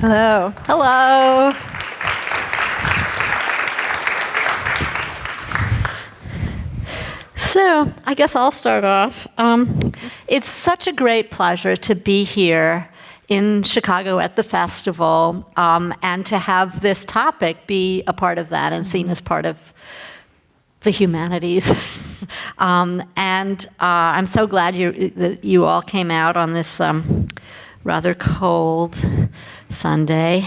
Hello. Hello. So I guess I'll start off. It's such a great pleasure to be here in Chicago at the festival, and to have this topic be a part of that and seen as part of the humanities. And I'm so glad that you all came out on this rather cold Sunday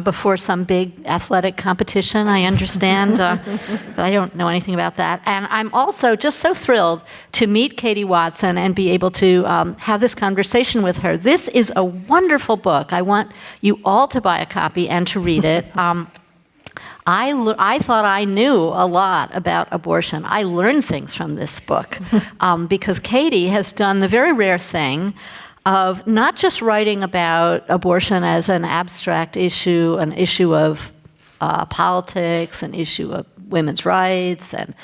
before some big athletic competition, I understand, but I don't know anything about that. And I'm also just so thrilled to meet Katie Watson and be able to have this conversation with her. This is a wonderful book. I want you all to buy a copy and to read it. I thought I knew a lot about abortion. I learned things from this book because Katie has done the very rare thing of not just writing about abortion as an abstract issue, an issue of politics, an issue of women's rights and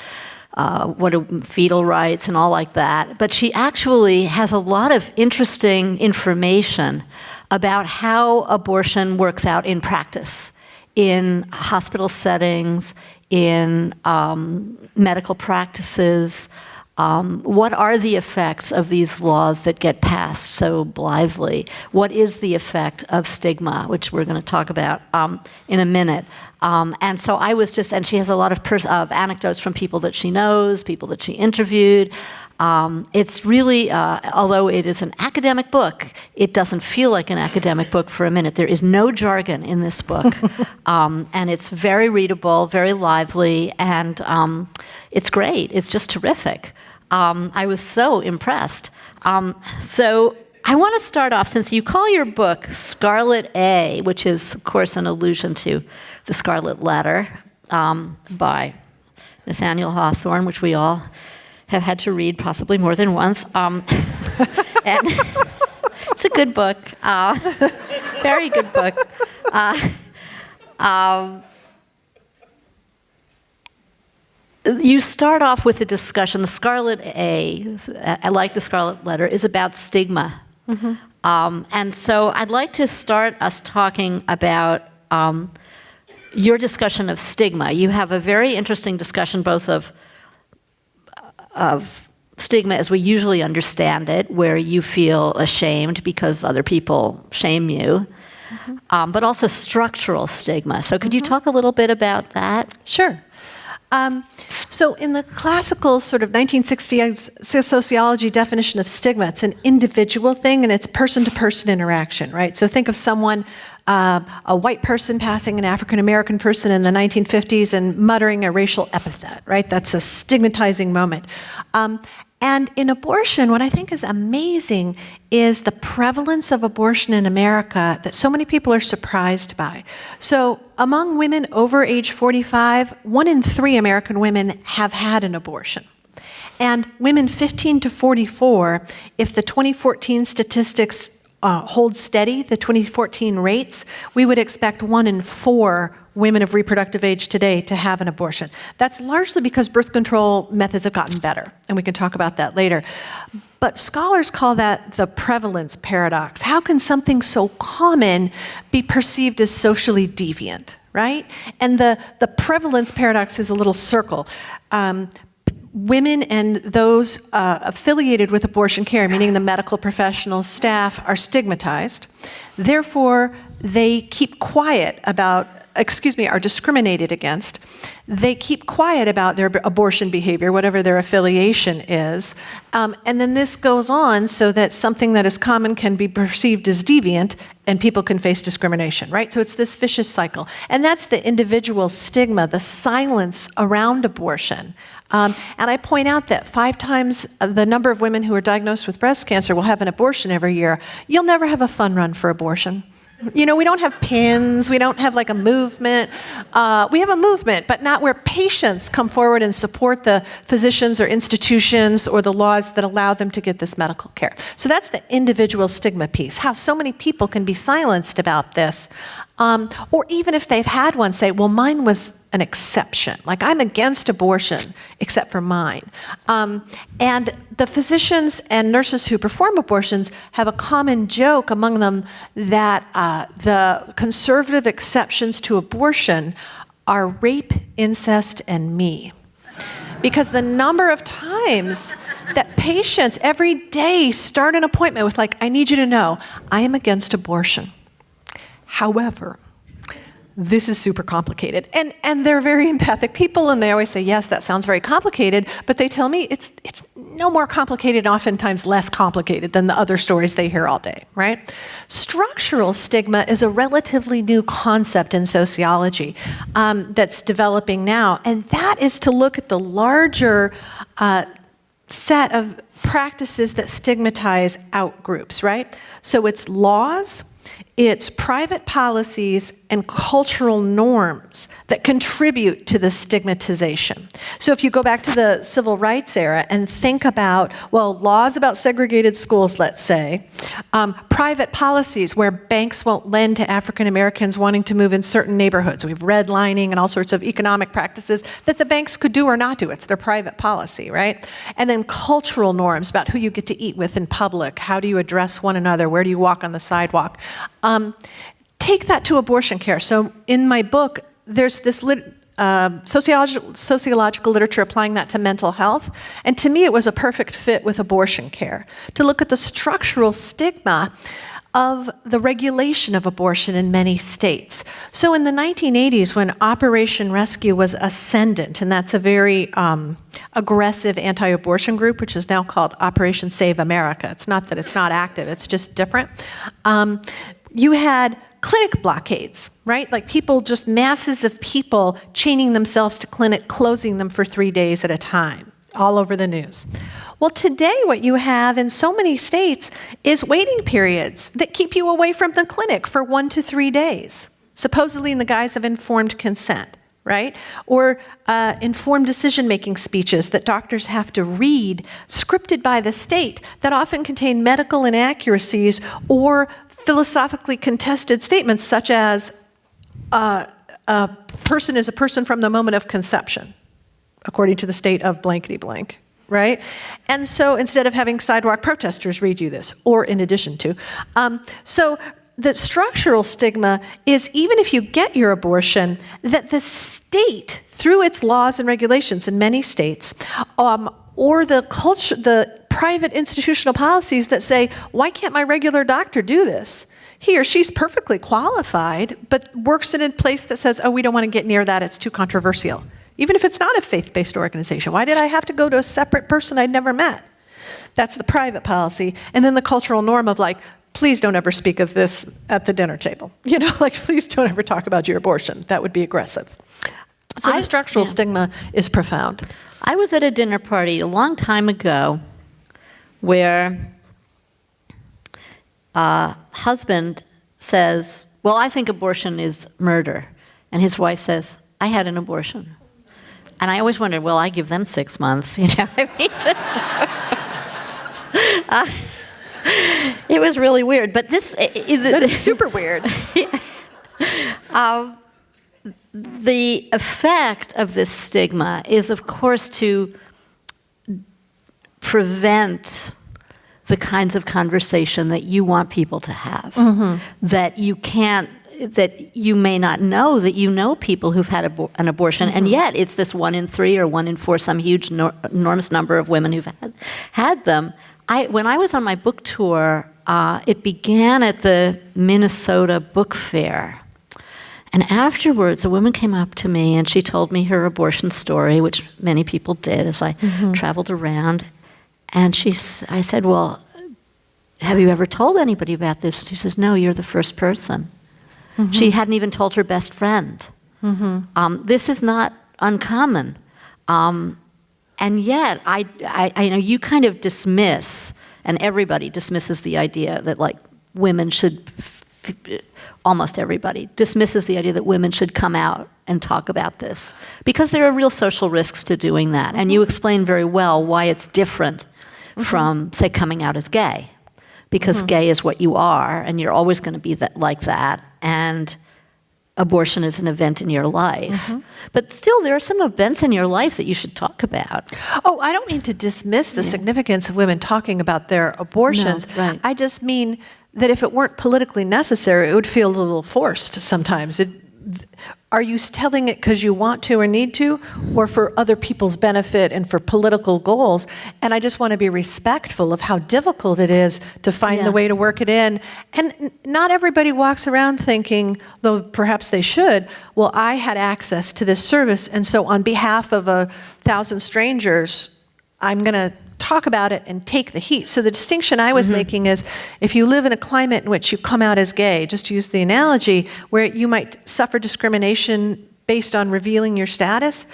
fetal rights and all like that, but she actually has a lot of interesting information about how abortion works out in practice, in hospital settings, in medical practices. What are the effects of these laws that get passed so blithely? What is the effect of stigma, which we're going to talk about in a minute? And so I was just, and she has a lot of anecdotes from people that she knows, people that she interviewed. It's really, although it is an academic book, it doesn't feel like an academic book for a minute. There is no jargon in this book. And it's very readable, very lively, and it's great. It's just terrific. I was so impressed. So I want to start off, since you call your book Scarlet A, which is, of course, an allusion to the Scarlet Letter by Nathaniel Hawthorne, which we all have had to read possibly more than once. And it's a good book, very good book. You start off with a discussion. The Scarlet A, like the Scarlet Letter, is about stigma. Mm-hmm. And so I'd like to start us talking about your discussion of stigma. You have a very interesting discussion both of stigma as we usually understand it, where you feel ashamed because other people shame you, mm-hmm. But also structural stigma. So could you talk a little bit about that? Sure. So in the classical sort of 1960s sociology definition of stigma, it's an individual thing and it's person-to-person interaction, right? So think of someone, a white person passing an African-American person in the 1950s and muttering a racial epithet, right? That's a stigmatizing moment. And in abortion, what I think is amazing is the prevalence of abortion in America that so many people are surprised by. So among women over age 45, 1 in 3 American women have had an abortion. And women 15 to 44, if the 2014 statistics hold steady, the 2014 rates, we would expect 1 in 4 women of reproductive age today to have an abortion. That's largely because birth control methods have gotten better, and we can talk about that later. But scholars call that the prevalence paradox. How can something so common be perceived as socially deviant, right? And the prevalence paradox is a little circle. Women and those affiliated with abortion care, meaning the medical professional staff, are stigmatized. Therefore, they keep quiet about, are discriminated against. They keep quiet about their abortion behavior, whatever their affiliation is. And then this goes on so that something that is common can be perceived as deviant and people can face discrimination, right? So it's this vicious cycle. And that's the individual stigma, the silence around abortion. And I point out that 5 times the number of women who are diagnosed with breast cancer will have an abortion every year. You'll never have a fun run for abortion. You know, we don't have pins, we don't have like a movement. We have a movement, but not where patients come forward and support the physicians or institutions or the laws that allow them to get this medical care. So that's the individual stigma piece, how so many people can be silenced about this. Or even if they've had one, say, well, mine was an exception. Like, I'm against abortion, except for mine. And the physicians and nurses who perform abortions have a common joke among them that the conservative exceptions to abortion are rape, incest, and me. Because the number of times that patients every day start an appointment with, like, I need you to know, I am against abortion. However, this is super complicated. And they're very empathic people, and they always say, yes, that sounds very complicated, but they tell me it's no more complicated, oftentimes less complicated than the other stories they hear all day, right? Structural stigma is a relatively new concept in sociology that's developing now, and that is to look at the larger set of practices that stigmatize out groups, right? So it's laws, it's private policies and cultural norms that contribute to the stigmatization. So if you go back to the civil rights era and think about, well, laws about segregated schools, let's say, private policies where banks won't lend to African Americans wanting to move in certain neighborhoods. We have redlining and all sorts of economic practices that the banks could do or not do. It's their private policy, right? And then cultural norms about who you get to eat with in public. How do you address one another? Where do you walk on the sidewalk? Take that to abortion care. So in my book, there's this sociological literature applying that to mental health. And to me, it was a perfect fit with abortion care, to look at the structural stigma of the regulation of abortion in many states. So in the 1980s, when Operation Rescue was ascendant, and that's a very aggressive anti-abortion group, which is now called Operation Save America. It's not that it's not active, it's just different. You had clinic blockades, right? Like people, just masses of people chaining themselves to clinic, closing them for 3 days at a time, all over the news. Well, today what you have in so many states is waiting periods that keep you away from the clinic for 1 to 3 days, supposedly in the guise of informed consent, right? Or informed decision-making speeches that doctors have to read, scripted by the state, that often contain medical inaccuracies or philosophically contested statements such as a person is a person from the moment of conception, according to the state of blankety blank, right? And so instead of having sidewalk protesters read you this, or in addition to, so the structural stigma is, even if you get your abortion, that the state, through its laws and regulations in many states, or the culture, the private institutional policies that say, why can't my regular doctor do this? He or she's perfectly qualified, but works in a place that says, oh, we don't want to get near that, it's too controversial. Even if it's not a faith-based organization, why did I have to go to a separate person I'd never met? That's the private policy. And then the cultural norm of, like, please don't ever speak of this at the dinner table. You know, like, please don't ever talk about your abortion. That would be aggressive. So the structural stigma is profound. I was at a dinner party a long time ago where a husband says, well, I think abortion is murder. And his wife says, I had an abortion. And I always wondered, well, I give them 6 months, you know. I mean, it was really weird. But this... that is super weird. The effect of this stigma is, of course, to prevent the kinds of conversation that you want people to have, that you can't, that you may not know, that you know people who've had an abortion, and yet it's this 1 in 3 or 1 in 4, some huge, enormous number of women who've had them. When I was on my book tour, it began at the Minnesota Book Fair. And afterwards, a woman came up to me and she told me her abortion story, which many people did as I traveled around. And I said, well, have you ever told anybody about this? She says, no, you're the first person. She hadn't even told her best friend. This is not uncommon. And yet, I know you kind of dismiss, and everybody dismisses the idea that, like, women should, almost everybody dismisses the idea that women should come out and talk about this, because there are real social risks to doing that. And you explain very well why it's different from, say, coming out as gay, because gay is what you are, and you're always going to be like that. And abortion is an event in your life. But still, there are some events in your life that you should talk about. Oh, I don't mean to dismiss the significance of women talking about their abortions. No, right. I just mean that if it weren't politically necessary, it would feel a little forced sometimes. Are you telling it because you want to or need to, or for other people's benefit and for political goals? And I just want to be respectful of how difficult it is to find the way to work it in. And not everybody walks around thinking, though perhaps they should, well, I had access to this service, and so on behalf of 1,000 strangers, I'm going to talk about it and take the heat. So the distinction I was making is, if you live in a climate in which you come out as gay, just to use the analogy, where you might suffer discrimination based on revealing your status,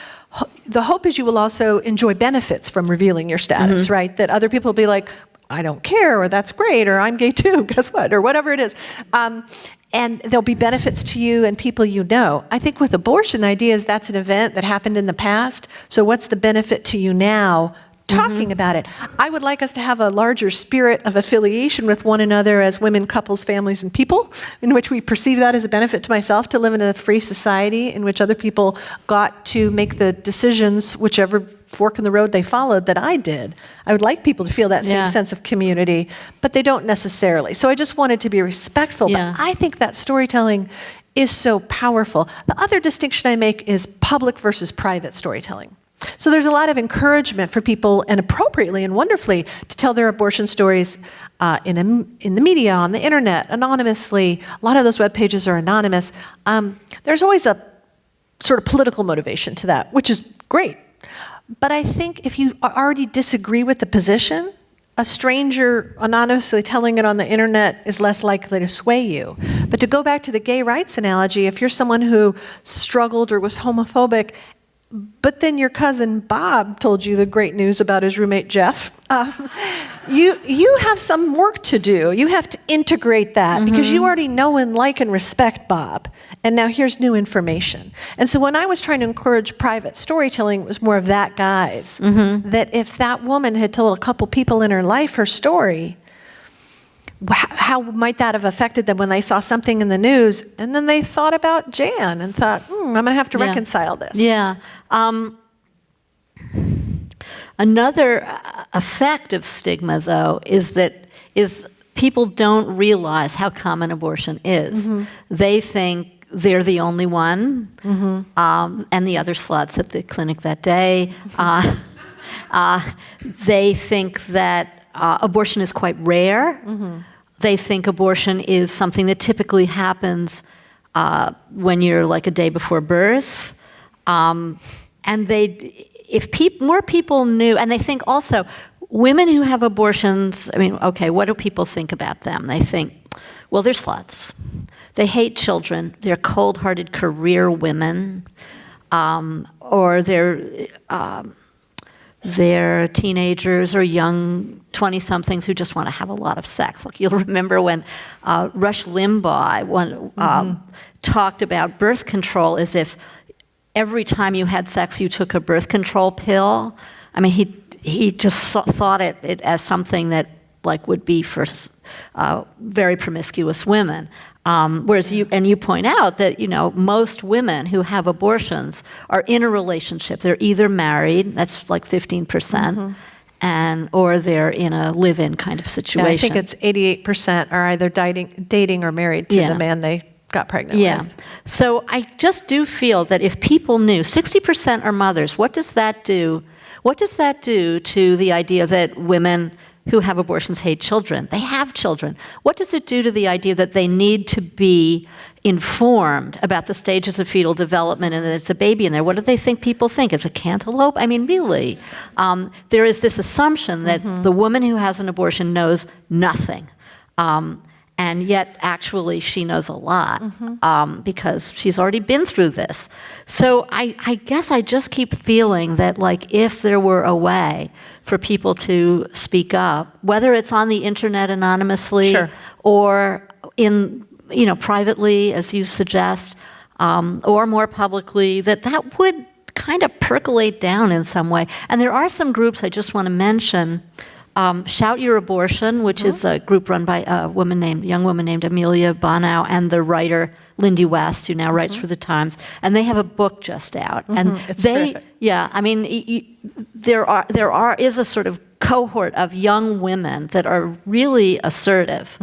the hope is you will also enjoy benefits from revealing your status, right? That other people will be like, I don't care, or that's great, or I'm gay too, guess what, or whatever it is. And there'll be benefits to you and people you know. I think with abortion, the idea is that's an event that happened in the past, so what's the benefit to you now talking about it? I would like us to have a larger spirit of affiliation with one another as women, couples, families, and people, in which we perceive that as a benefit to myself to live in a free society in which other people got to make the decisions, whichever fork in the road they followed, that I did. I would like people to feel that same sense of community, but they don't necessarily. So I just wanted to be respectful, but I think that storytelling is so powerful. The other distinction I make is public versus private storytelling. So there's a lot of encouragement for people, and appropriately and wonderfully, to tell their abortion stories in the media, on the internet, anonymously. A lot of those web pages are anonymous. There's always a sort of political motivation to that, which is great. But I think if you already disagree with the position, a stranger anonymously telling it on the internet is less likely to sway you. But to go back to the gay rights analogy, if you're someone who struggled or was homophobic, but then your cousin Bob told you the great news about his roommate Jeff, you have some work to do. You have to integrate that because you already know and like and respect Bob. And now here's new information. And so when I was trying to encourage private storytelling, it was more of that guise. That if that woman had told a couple people in her life her story, how might that have affected them when they saw something in the news, and then they thought about Jan and thought, I'm going to have to reconcile this. Yeah. Another effect of stigma, though, is people don't realize how common abortion is. They think they're the only one, and the other sluts at the clinic that day. They think that abortion is quite rare. They think abortion is something that typically happens when you're like a day before birth. And if more people knew, and they think also, women who have abortions, I mean, okay, what do people think about them? They think, well, they're sluts. They hate children. They're cold-hearted career women. Or they're teenagers or young 20-somethings who just want to have a lot of sex. Like you'll remember when Rush Limbaugh talked about birth control as if every time you had sex you took a birth control pill. I mean, he just thought it as something that like would be for very promiscuous women. Whereas you point out that, most women who have abortions are in a relationship. They're either married, that's like 15%, or they're in a live-in kind of situation. Yeah, I think it's 88% are either dating or married to the man they got pregnant with. So I just do feel that if people knew 60% are mothers, what does that do? What does that do to the idea that women who have abortions hate children? They have children. What does it do to the idea that they need to be informed about the stages of fetal development and that it's a baby in there? What do they think people think? It's a cantaloupe? I mean, really. There is this assumption that the woman who has an abortion knows nothing. And yet, actually, she knows a lot because she's already been through this. So I guess I just keep feeling that, like, if there were a way for people to speak up, whether it's on the internet anonymously or in, privately, as you suggest, or more publicly, that would kind of percolate down in some way. And there are some groups I just want to mention. Shout Your Abortion, which is a group run by a young woman named Amelia Bonau, and the writer Lindy West, who now writes for the Times, and they have a book just out. And It's terrific. yeah, I mean, there is a sort of cohort of young women that are really assertive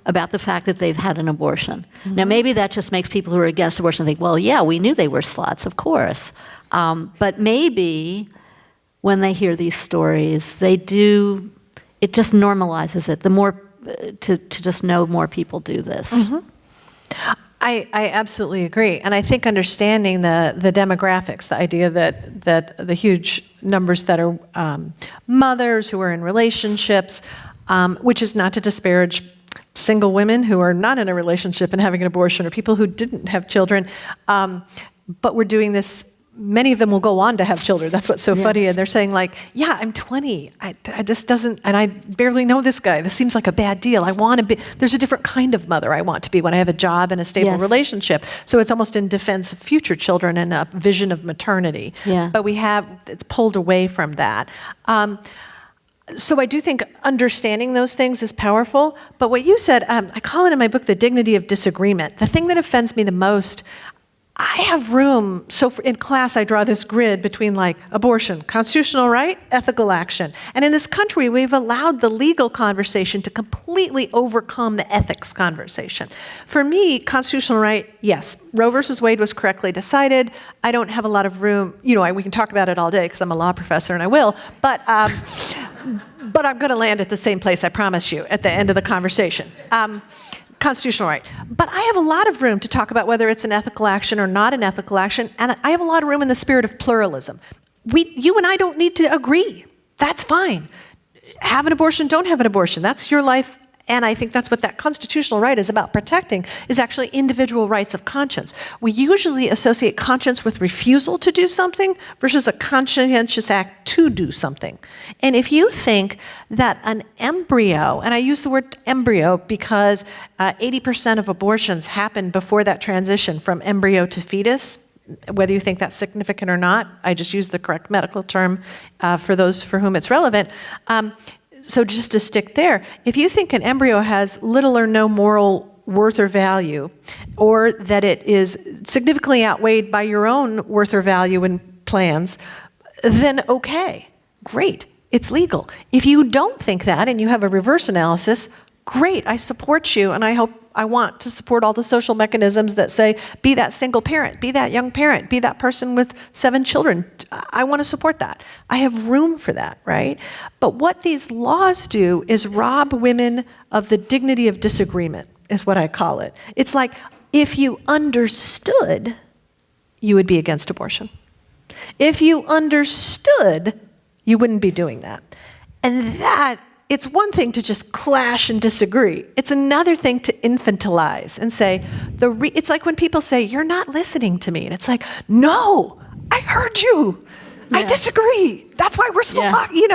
about the fact that they've had an abortion. Now, maybe that just makes people who are against abortion think, well, yeah, we knew they were sluts, of course. But maybe when they hear these stories, it just normalizes it. The more to just know more people do this. I absolutely agree. And I think understanding the demographics, the idea that the huge numbers that are mothers who are in relationships, which is not to disparage single women who are not in a relationship and having an abortion, or people who didn't have children, but we're doing this. Many of them will go on to have children. That's what's so funny. And they're saying like, yeah, I'm 20. This doesn't, and I barely know this guy. This seems like a bad deal. I want to be, there's a different kind of mother I want to be when I have a job and a stable relationship. So it's almost in defense of future children and a vision of maternity. Yeah. But it's pulled away from that. So I do think understanding those things is powerful. But what you said, I call it in my book, the dignity of disagreement. The thing that offends me the most, I have room, in class I draw this grid between like abortion, constitutional right, ethical action. And in this country, we've allowed the legal conversation to completely overcome the ethics conversation. For me, constitutional right, yes, Roe versus Wade was correctly decided. I don't have a lot of room, we can talk about it all day because I'm a law professor and I will, but I'm going to land at the same place, I promise you, at the end of the conversation. Constitutional right. But I have a lot of room to talk about whether it's an ethical action or not an ethical action, and I have a lot of room in the spirit of pluralism. You and I don't need to agree. That's fine. Have an abortion, don't have an abortion. That's your life, and I think that's what that constitutional right is about protecting, is actually individual rights of conscience. We usually associate conscience with refusal to do something versus a conscientious act to do something. And if you think that an embryo, and I use the word embryo because 80% of abortions happen before that transition from embryo to fetus, whether you think that's significant or not, I just use the correct medical term for those for whom it's relevant. So just to stick there, if you think an embryo has little or no moral worth or value, or that it is significantly outweighed by your own worth or value and plans, then okay, great, it's legal. If you don't think that and you have a reverse analysis, great, I support you, and I want to support all the social mechanisms that say, be that single parent, be that young parent, be that person with 7 children. I want to support that. I have room for that, right? But what these laws do is rob women of the dignity of disagreement, is what I call it. It's like, if you understood, you would be against abortion. If you understood, you wouldn't be doing that. And that, it's one thing to just clash and disagree. It's another thing to infantilize and say, it's like when people say, you're not listening to me. And it's like, no, I heard you. Yeah. I disagree. That's why we're still talking,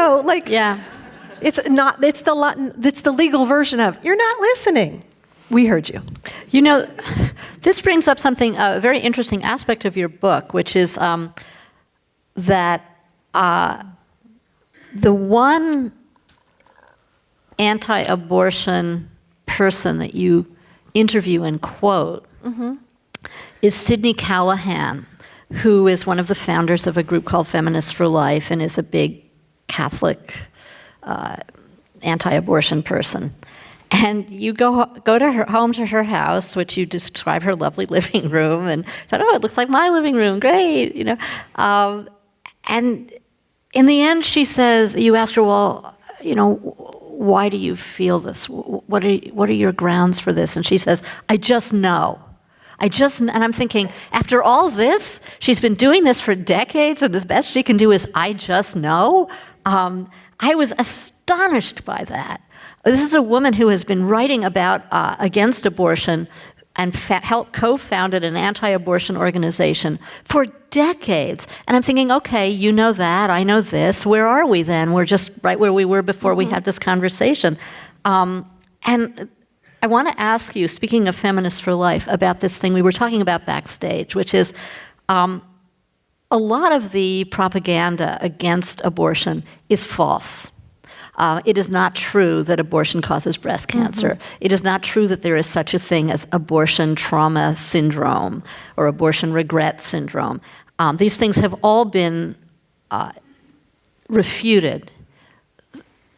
It's the legal version of, you're not listening. We heard you. This brings up something, a very interesting aspect of your book, which is that the one anti-abortion person that you interview and quote is Sidney Callahan, who is one of the founders of a group called Feminists for Life and is a big Catholic anti-abortion person. And you go to her home to her house, which you describe her lovely living room, and thought, it looks like my living room, great, And in the end, she says, you ask her, why do you feel this? What are your grounds for this? And she says, I just know. And I'm thinking, after all this, she's been doing this for decades, and the best she can do is, I just know. I was astonished by that. This is a woman who has been writing about against abortion and co-founded an anti-abortion organization for decades. And I'm thinking, okay, you know that, I know this. Where are we then? We're just right where we were before we had this conversation. And I want to ask you, speaking of Feminists for Life, about this thing we were talking about backstage, which is a lot of the propaganda against abortion is false. It is not true that abortion causes breast cancer. It is not true that there is such a thing as abortion trauma syndrome or abortion regret syndrome. These things have all been refuted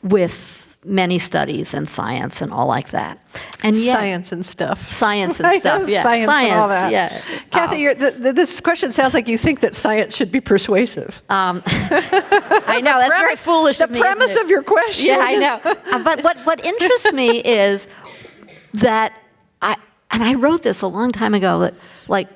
with many studies and science and all like that. And yet, Science and stuff. Science and stuff, yeah. Science and all that. Yeah. Kathy, this question sounds like you think that science should be persuasive. I know, that's very foolish of me. The premise isn't it? of your question. Yeah, I know. But what interests me is that I wrote this a long time ago, that like,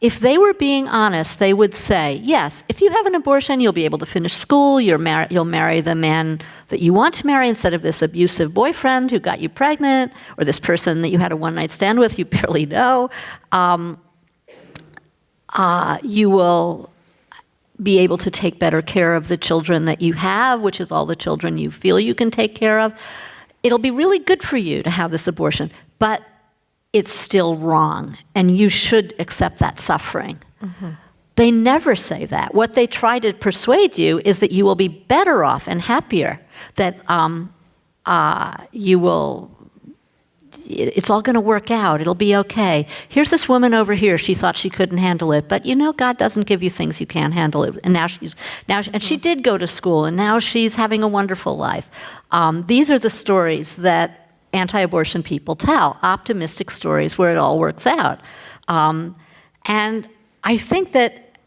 if they were being honest, they would say, yes, if you have an abortion, you'll be able to finish school, you'll marry the man that you want to marry instead of this abusive boyfriend who got you pregnant, or this person that you had a one-night stand with you barely know. You will be able to take better care of the children that you have, which is all the children you feel you can take care of. It'll be really good for you to have this abortion, but it's still wrong, and you should accept that suffering. They never say that. What they try to persuade you is that you will be better off and happier, that you will, it's all going to work out, it'll be okay. Here's this woman over here, she thought she couldn't handle it, but you know, God doesn't give you things you can't handle it. And and she did go to school, and now she's having a wonderful life. These are the stories that anti-abortion people tell, optimistic stories where it all works out. And I think that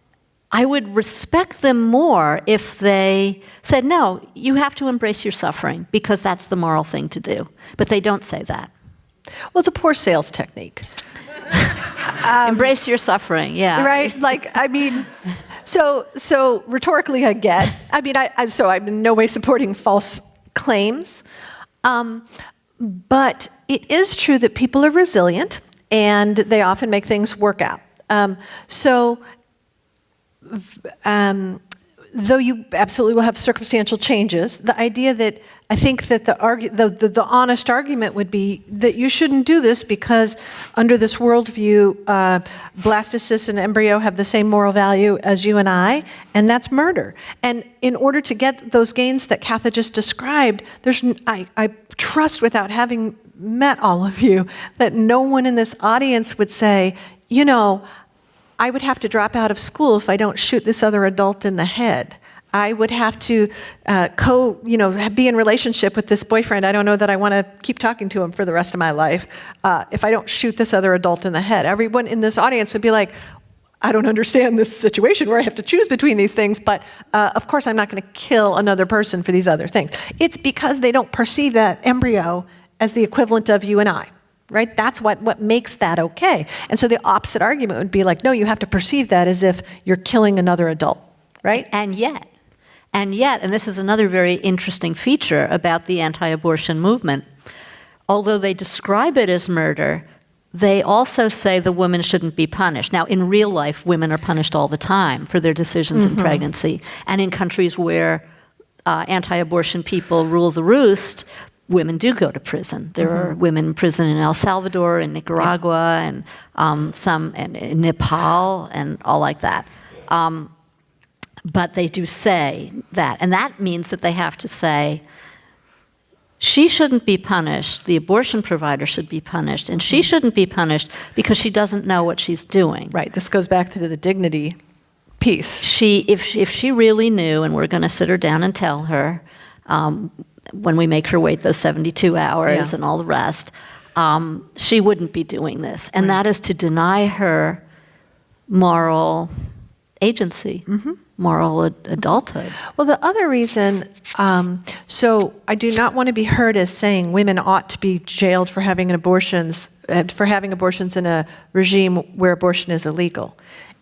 I would respect them more if they said, no, you have to embrace your suffering because that's the moral thing to do. But they don't say that. Well, it's a poor sales technique. Embrace your suffering, yeah. Right? Like, I mean, so rhetorically I get, I mean, so I'm in no way supporting false claims. But it is true that people are resilient, and they often make things work out. Though you absolutely will have circumstantial changes, the idea that I think that the honest argument would be that you shouldn't do this because under this worldview, blastocysts and embryo have the same moral value as you and I, and that's murder. And in order to get those gains that Katha just described, I trust, without having met all of you, that no one in this audience would say, you know, I would have to drop out of school if I don't shoot this other adult in the head. I would have to be in relationship with this boyfriend. I don't know that I want to keep talking to him for the rest of my life if I don't shoot this other adult in the head. Everyone in this audience would be like, I don't understand this situation where I have to choose between these things, but of course I'm not going to kill another person for these other things. It's because they don't perceive that embryo as the equivalent of you and I. Right? That's what makes that okay. And so the opposite argument would be like, no, you have to perceive that as if you're killing another adult, right? And yet, and this is another very interesting feature about the anti-abortion movement, although they describe it as murder, they also say the woman shouldn't be punished. Now, in real life, women are punished all the time for their decisions in pregnancy. And in countries where anti-abortion people rule the roost, women do go to prison. There are women in prison in El Salvador, in Nicaragua, and some in Nepal, and all like that. But they do say that. And that means that they have to say, she shouldn't be punished, the abortion provider should be punished, and she shouldn't be punished because she doesn't know what she's doing. Right, this goes back to the dignity piece. If she really knew, and we're going to sit her down and tell her, when we make her wait those 72 hours and all the rest, she wouldn't be doing this. And that is to deny her moral agency, moral adulthood. Well, the other reason, so I do not want to be heard as saying women ought to be jailed for having abortions in a regime where abortion is illegal.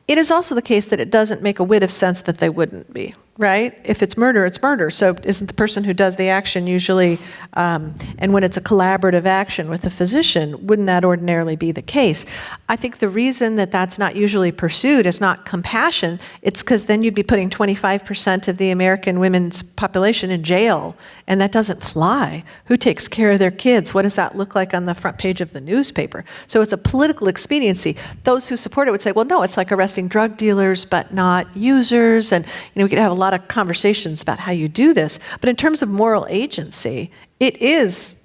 It is also the case that it doesn't make a whit of sense that they wouldn't be, right? If it's murder, it's murder. So isn't the person who does the action usually, and when it's a collaborative action with a physician, wouldn't that ordinarily be the case? I think the reason that that's not usually pursued is not compassion. It's because then you'd be putting 25% of the American women's population in jail, and that doesn't fly. Who takes care of their kids? What does that look like on the front page of the newspaper? So it's a political expediency. Those who support it would say, well, no, it's like arresting drug dealers, but not users. And we could have a lot of conversations about how you do this, but in terms of moral agency, it is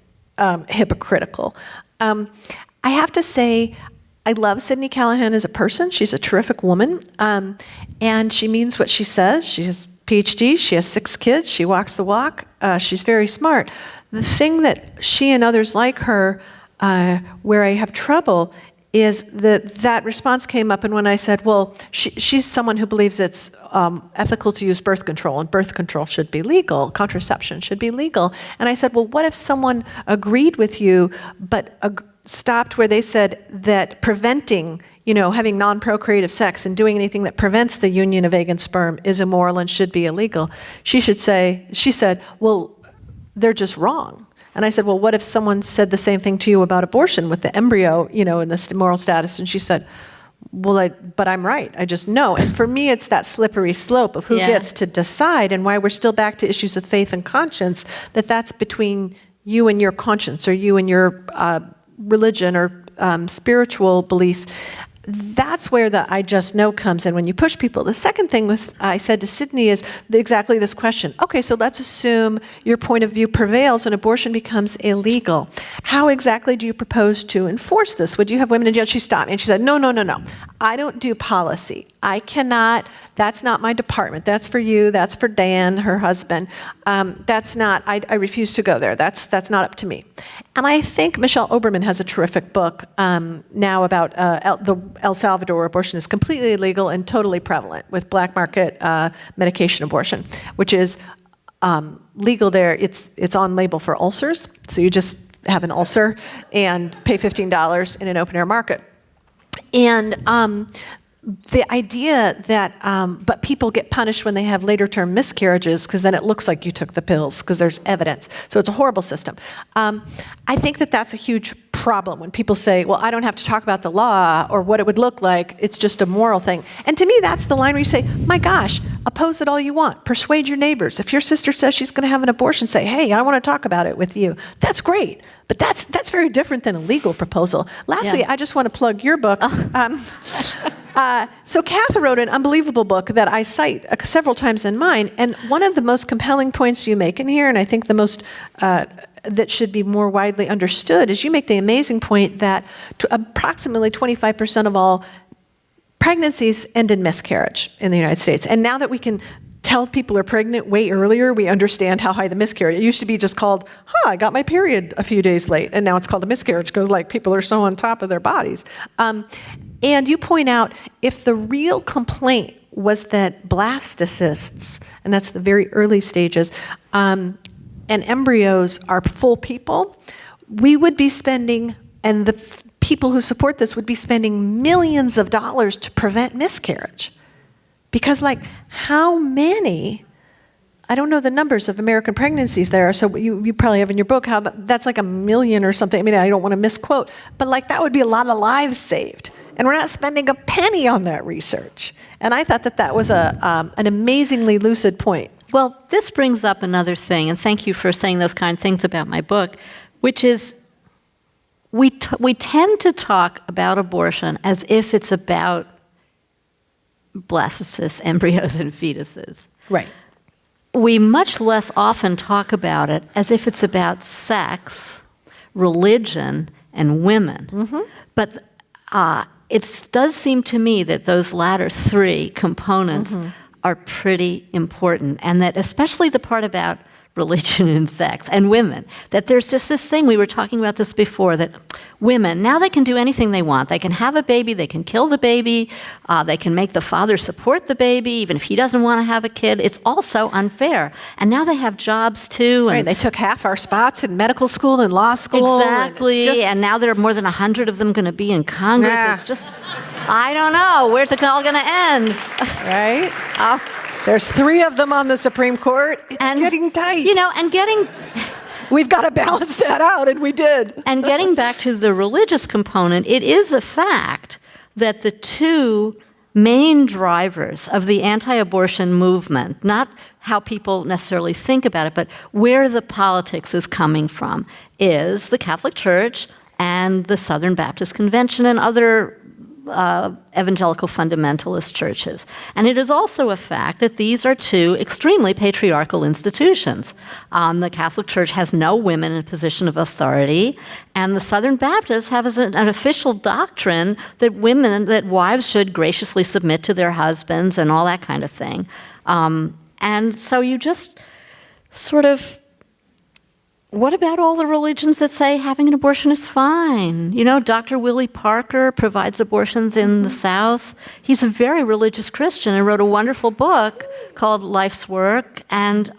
hypocritical. I have to say, I love Sydney Callahan as a person. She's a terrific woman, and she means what she says. She has a PhD, she has 6 kids, she walks the walk, she's very smart. The thing that she and others like her, where I have trouble, is that response came up, and when I said, well, she's someone who believes it's ethical to use birth control, and birth control should be legal, contraception should be legal. And I said, well, what if someone agreed with you, but stopped where they said that preventing, having non-procreative sex and doing anything that prevents the union of egg and sperm is immoral and should be illegal? She said, well, they're just wrong. And I said, well, what if someone said the same thing to you about abortion with the embryo, in the moral status? And she said, well, but I'm right. I just know. And for me, it's that slippery slope of who gets to decide, and why we're still back to issues of faith and conscience, that's between you and your conscience, or you and your religion or spiritual beliefs. That's where the I just know comes in when you push people. The second thing I said to Sydney is exactly this question. Okay, so let's assume your point of view prevails and abortion becomes illegal. How exactly do you propose to enforce this? Would you have women in jail? She stopped me and she said, no. I don't do policy. I cannot, that's not my department. That's for you, that's for Dan, her husband. I refuse to go there. That's not up to me. And I think Michelle Oberman has a terrific book now about El Salvador, where abortion is completely illegal and totally prevalent with black market medication abortion, which is legal there. It's on label for ulcers, so you just have an ulcer and pay $15 in an open air market. And the idea that, but people get punished when they have later term miscarriages because then it looks like you took the pills because there's evidence. So it's a horrible system. I think that's a huge problem when people say, well, I don't have to talk about the law or what it would look like. It's just a moral thing. And to me, that's the line where you say, my gosh, oppose it all you want. Persuade your neighbors. If your sister says she's going to have an abortion, say, hey, I want to talk about it with you. That's great. But that's very different than a legal proposal. Lastly, I just want to plug your book. So Katha wrote an unbelievable book that I cite several times in mine, and one of the most compelling points you make in here, and I think the most that should be more widely understood, is you make the amazing point that approximately 25% of all pregnancies end in miscarriage in the United States. And now that we can tell people are pregnant way earlier, we understand how high the miscarriage. It used to be just called, I got my period a few days late, and now it's called a miscarriage because people are so on top of their bodies. And you point out, if the real complaint was that blastocysts, and that's the very early stages, and embryos are full people, we would be spending, and the people who support this would be spending millions of dollars to prevent miscarriage. Because how many, I don't know the numbers of American pregnancies there, so you probably have in your book, that's like 1 million or something. I mean, I don't want to misquote, but that would be a lot of lives saved. And we're not spending a penny on that research. And I thought that was an amazingly lucid point. Well, this brings up another thing, and thank you for saying those kind of things about my book, which is we tend to talk about abortion as if it's about blastocysts, embryos, and fetuses. Right. We much less often talk about it as if it's about sex, religion, and women. Mm-hmm. But it does seem to me that those latter 3 components are pretty important, and that especially the part about religion and sex and women, that there's just this thing, we were talking about this before, that women, now they can do anything they want. They can have a baby, they can kill the baby, they can make the father support the baby, even if he doesn't want to have a kid. It's all so unfair. And now they have jobs too. And right, they took half our spots in medical school and law school. Exactly, and now there are more than 100 of them going to be in Congress. Yeah. It's just, I don't know, where's it all going to end? Right? There's 3 of them on the Supreme Court. It's getting tight. We've got to balance that out, and we did. And getting back to the religious component, it is a fact that the 2 main drivers of the anti-abortion movement, not how people necessarily think about it, but where the politics is coming from, is the Catholic Church and the Southern Baptist Convention and other evangelical fundamentalist churches. And it is also a fact that these are two extremely patriarchal institutions. The Catholic Church has no women in a position of authority, and the Southern Baptists have as an official doctrine that wives should graciously submit to their husbands and all that kind of thing. And so you just sort of, what about all the religions that say having an abortion is fine? You know, Dr. Willie Parker provides abortions in the South. He's a very religious Christian and wrote a wonderful book called Life's Work. And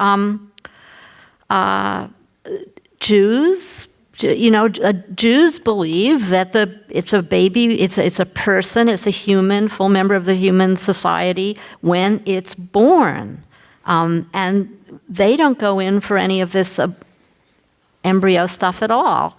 Jews believe that it's a baby, it's a person, it's a human, full member of the human society when it's born. And they don't go in for any of this embryo stuff at all,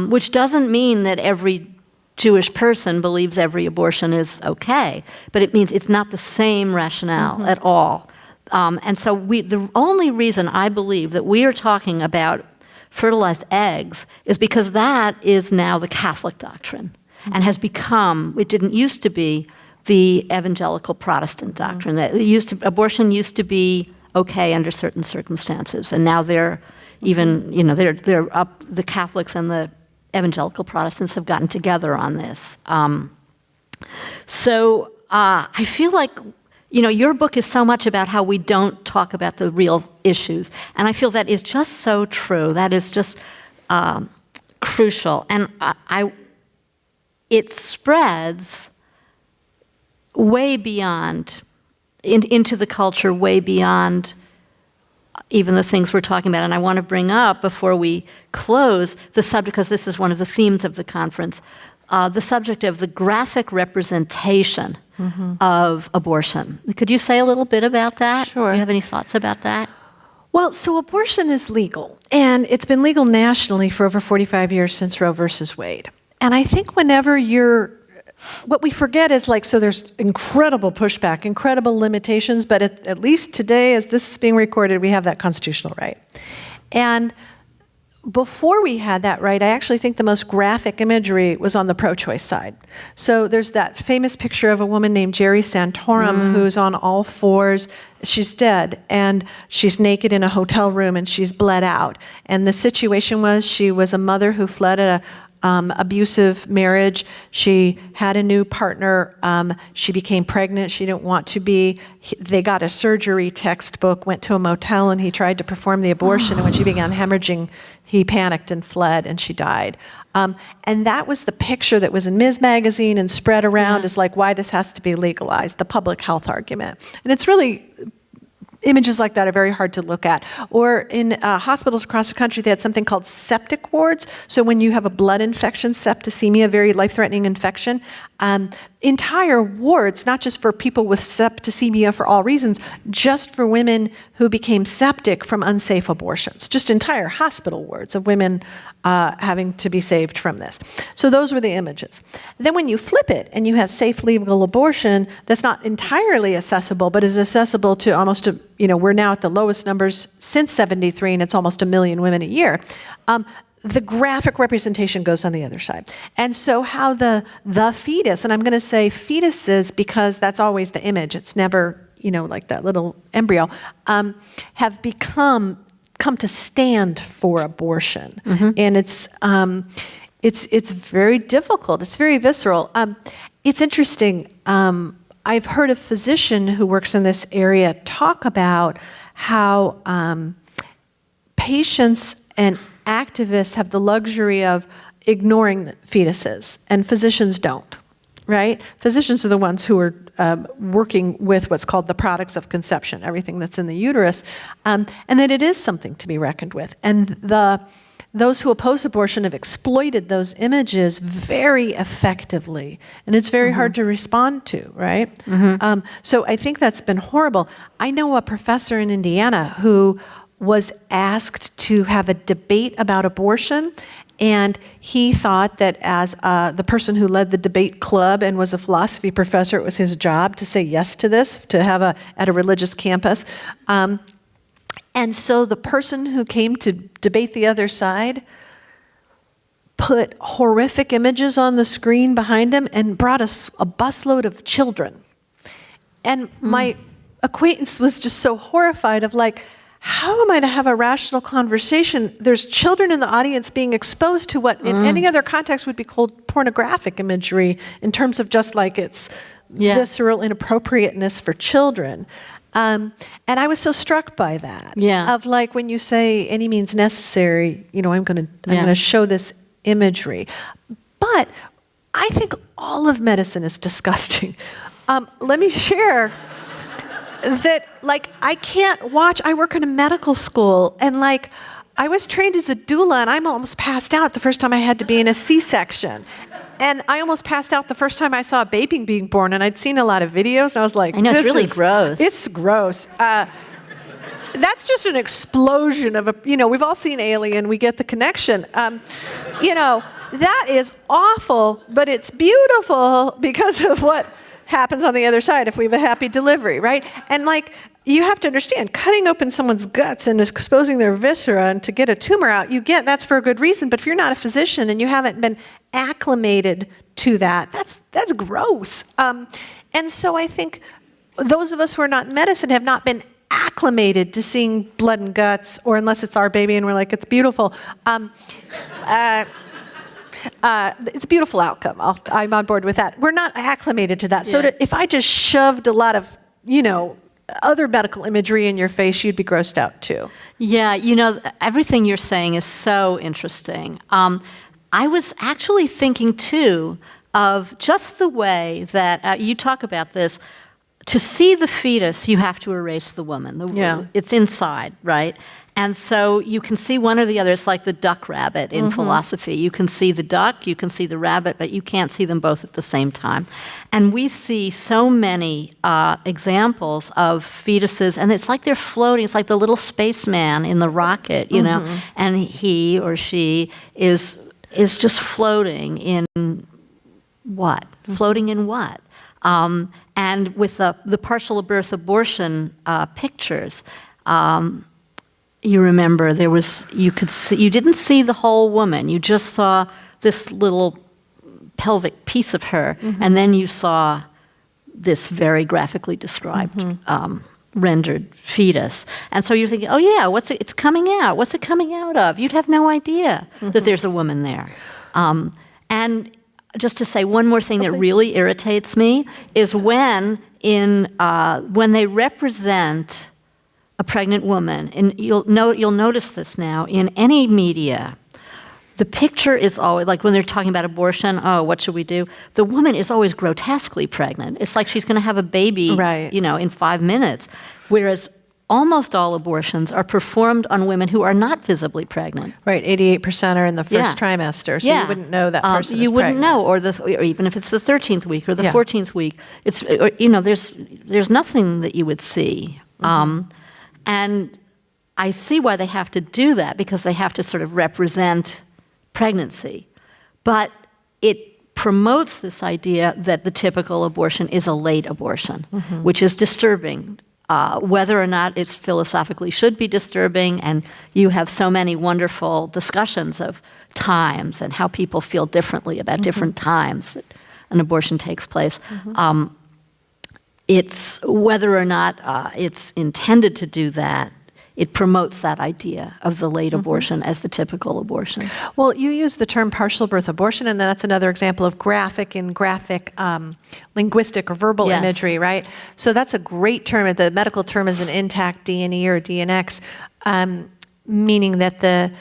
which doesn't mean that every Jewish person believes every abortion is okay, but it means it's not the same rationale at all. And so the only reason I believe that we are talking about fertilized eggs is because that is now the Catholic doctrine and has become, it didn't used to be, the evangelical Protestant doctrine. Abortion used to be okay under certain circumstances, and now they're up. The Catholics and the evangelical Protestants have gotten together on this. So I feel like, your book is so much about how we don't talk about the real issues, and I feel that is just so true. That is just crucial, and it spreads way beyond into the culture, way beyond even the things we're talking about. And I want to bring up, before we close, the subject, because this is one of the themes of the conference, the subject of the graphic representation of abortion. Could you say a little bit about that? Sure. Do you have any thoughts about that? Well, so abortion is legal, and it's been legal nationally for over 45 years since Roe versus Wade. And I think what we forget is so there's incredible pushback, incredible limitations, but at least today, as this is being recorded, we have that constitutional right. And before we had that right, I actually think the most graphic imagery was on the pro-choice side. So there's that famous picture of a woman named Jerry Santorum who's on all fours. She's dead, and she's naked in a hotel room, and she's bled out. And the situation was, she was a mother who fled a abusive marriage. She had a new partner. She became pregnant. She didn't want to be. They got a surgery textbook, went to a motel, and he tried to perform the abortion. And when she began hemorrhaging, he panicked and fled, and she died. And that was the picture that was in Ms. Magazine and spread around as why this has to be legalized, the public health argument. And it's really, images like that are very hard to look at. Or in hospitals across the country, they had something called septic wards. So when you have a blood infection, septicemia, very life-threatening infection, entire wards, not just for people with septicemia for all reasons, just for women who became septic from unsafe abortions. Just entire hospital wards of women having to be saved from this. So those were the images. Then when you flip it and you have safe legal abortion that's not entirely accessible, but is accessible to almost, we're now at the lowest numbers since 73, and it's almost 1 million women a year. The graphic representation goes on the other side. And so how the fetus, and I'm going to say fetuses because that's always the image, it's never, like that little embryo, have come to stand for abortion. And it's very difficult. It's very visceral. It's interesting. I've heard a physician who works in this area talk about how patients and activists have the luxury of ignoring the fetuses, and physicians don't, right? Physicians are the ones who are working with what's called the products of conception, everything that's in the uterus, and that it is something to be reckoned with. And those who oppose abortion have exploited those images very effectively, and it's very hard to respond to, right? So I think that's been horrible. I know a professor in Indiana who was asked to have a debate about abortion, and he thought that as the person who led the debate club and was a philosophy professor, it was his job to say yes to this, to have at a religious campus. And so the person who came to debate the other side put horrific images on the screen behind him and brought us a busload of children. And my acquaintance was just so horrified of like, how am I to have a rational conversation? There's children in the audience being exposed to what in any other context would be called pornographic imagery in terms of just like its visceral inappropriateness for children. And I was so struck by that. Of like when you say any means necessary, you know, I'm going to show this imagery. But I think all of medicine is disgusting. Let me share that, like, I can't watch, I work in a medical school, and like, I was trained as a doula, and I almost passed out the first time I had to be in a C-section. And I almost passed out the first time I saw a baby being born, and I'd seen a lot of videos, and I was like, I know, it's really gross. It's gross. That's just an explosion of we've all seen Alien, we get the connection. That is awful, but it's beautiful because of what happens on the other side if we have a happy delivery, right? And like, you have to understand, cutting open someone's guts and exposing their viscera and to get a tumor out, that's for a good reason. But if you're not a physician and you haven't been acclimated to that, that's gross. And so I think those of us who are not in medicine have not been acclimated to seeing blood and guts, or unless it's our baby and we're like, it's beautiful. It's a beautiful outcome. I'm on board with that. We're not acclimated to that. So if I just shoved a lot of, other medical imagery in your face, you'd be grossed out too. Yeah, everything you're saying is so interesting. I was actually thinking too of just the way that you talk about this. To see the fetus, you have to erase the woman. It's inside, right? And so you can see one or the other. It's like the duck rabbit in philosophy. You can see the duck, you can see the rabbit, but you can't see them both at the same time. And we see so many examples of fetuses, and it's like they're floating. It's like the little spaceman in the rocket, and he or she is just floating in what? Floating in what? And with the partial birth abortion pictures, you remember you didn't see the whole woman. You just saw this little pelvic piece of her, and then you saw this very graphically described rendered fetus. And so you're thinking, oh yeah, it's coming out. What's it coming out of? You'd have no idea that there's a woman there. And just to say one more thing that really irritates me is when they represent a pregnant woman, and you'll notice this now in any media, the picture is always, like when they're talking about abortion, what should we do? The woman is always grotesquely pregnant. It's like she's going to have a baby, in 5 minutes. Whereas almost all abortions are performed on women who are not visibly pregnant. Right, 88% are in the first trimester, so you wouldn't know that person is pregnant. You wouldn't know, or even if it's the 13th week or the 14th week. It's there's nothing that you would see. And I see why they have to do that, because they have to sort of represent pregnancy. But it promotes this idea that the typical abortion is a late abortion, which is disturbing. Whether or not it philosophically should be disturbing, and you have so many wonderful discussions of times and how people feel differently about different times that an abortion takes place. It's whether or not it's intended to do that, it promotes that idea of the late abortion as the typical abortion. Well, you use the term partial birth abortion, and that's another example of graphic linguistic or verbal imagery, right? So that's a great term. The medical term is an intact D&E or DNX, meaning that the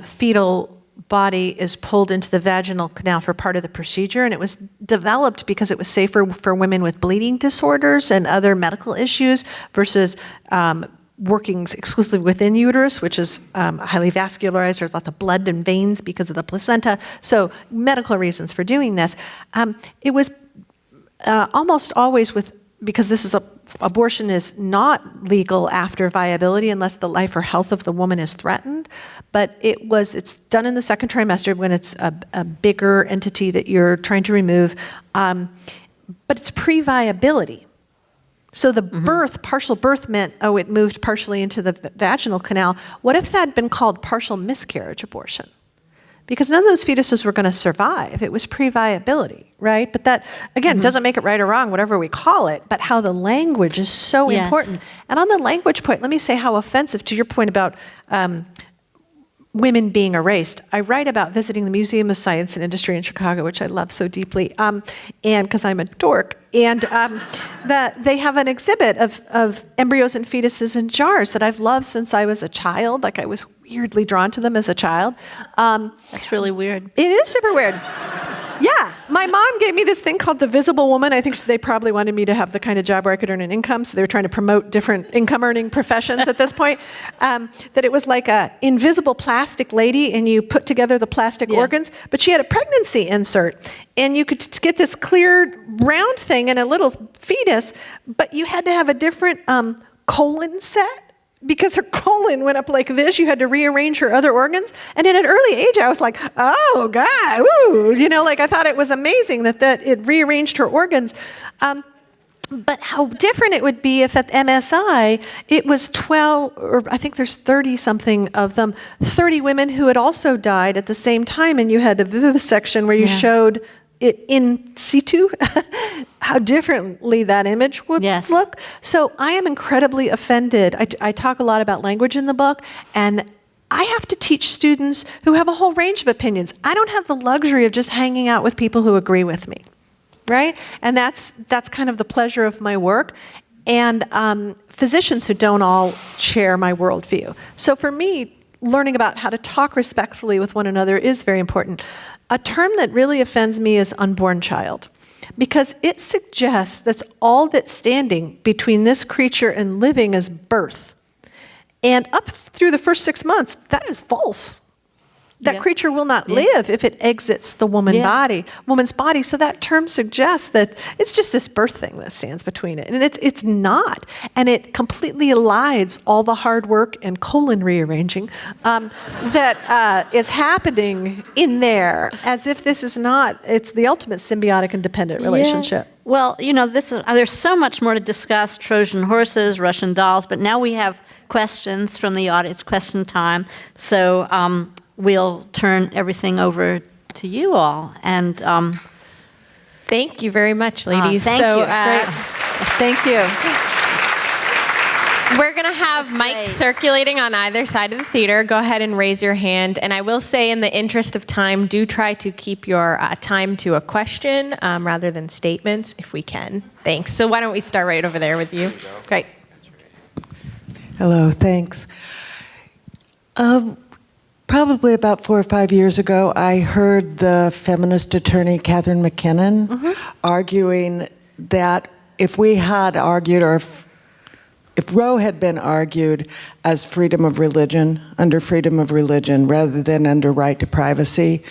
fetal body is pulled into the vaginal canal for part of the procedure, and it was developed because it was safer for women with bleeding disorders and other medical issues versus working exclusively within uterus, which is highly vascularized. There's lots of blood and veins because of the placenta. So medical reasons for doing this. It was almost always because abortion is not legal after viability unless the life or health of the woman is threatened. But it's done in the second trimester when it's a bigger entity that you're trying to remove. But it's pre-viability. So the partial birth meant, it moved partially into the vaginal canal. What if that had been called partial miscarriage abortion? because none of those fetuses were going to survive. It was pre-viability, right? But that, again, doesn't make it right or wrong, whatever we call it, but how the language is so important. And on the language point, let me say how offensive, to your point about women being erased. I write about visiting the Museum of Science and Industry in Chicago, which I love so deeply, and because I'm a dork. And that they have an exhibit of embryos and fetuses in jars that I've loved since I was a child. Like, I was weirdly drawn to them as a child. That's really weird. It is super weird. Yeah, my mom gave me this thing called the Visible Woman. I think they probably wanted me to have the kind of job where I could earn an income, so they were trying to promote different income-earning professions at this point. That it was like a invisible plastic lady, and you put together the plastic organs, but she had a pregnancy insert, and you could get this clear round thing and a little fetus, but you had to have a different colon set. Because her colon went up like this, you had to rearrange her other organs. And at an early age, I was like, oh, God, woo. I thought it was amazing that it rearranged her organs. But how different it would be if at MSI, it was 12, or I think there's 30-something of them, 30 women who had also died at the same time, and you had a vivisection where you showed it in situ, how differently that image would look. So I am incredibly offended. I talk a lot about language in the book, and I have to teach students who have a whole range of opinions. I don't have the luxury of just hanging out with people who agree with me, right? And that's kind of the pleasure of my work. And physicians who don't all share my worldview. So for me, learning about how to talk respectfully with one another is very important. A term that really offends me is unborn child, because it suggests that's all that's standing between this creature and living is birth. And up through the first 6 months, that is false. That creature will not live if it exits the woman's body. So that term suggests that it's just this birth thing that stands between it. And it's not. And it completely elides all the hard work and colon rearranging that is happening in there, as if this is not, it's the ultimate symbiotic and dependent relationship. Well, there's so much more to discuss, Trojan horses, Russian dolls, but now we have questions from the audience, question time. So we'll turn everything over to you all. And thank you very much, ladies. Thank you. Thank you. We're going to have mics circulating on either side of the theater. Go ahead and raise your hand. And I will say, in the interest of time, do try to keep your time to a question rather than statements, if we can. Thanks. So why don't we start right over there with you? Great. Hello, thanks. Probably about 4 or 5 years ago, I heard the feminist attorney Catherine McKinnon arguing that if we had argued, or if Roe had been argued as freedom of religion, under freedom of religion, rather than under right to privacy,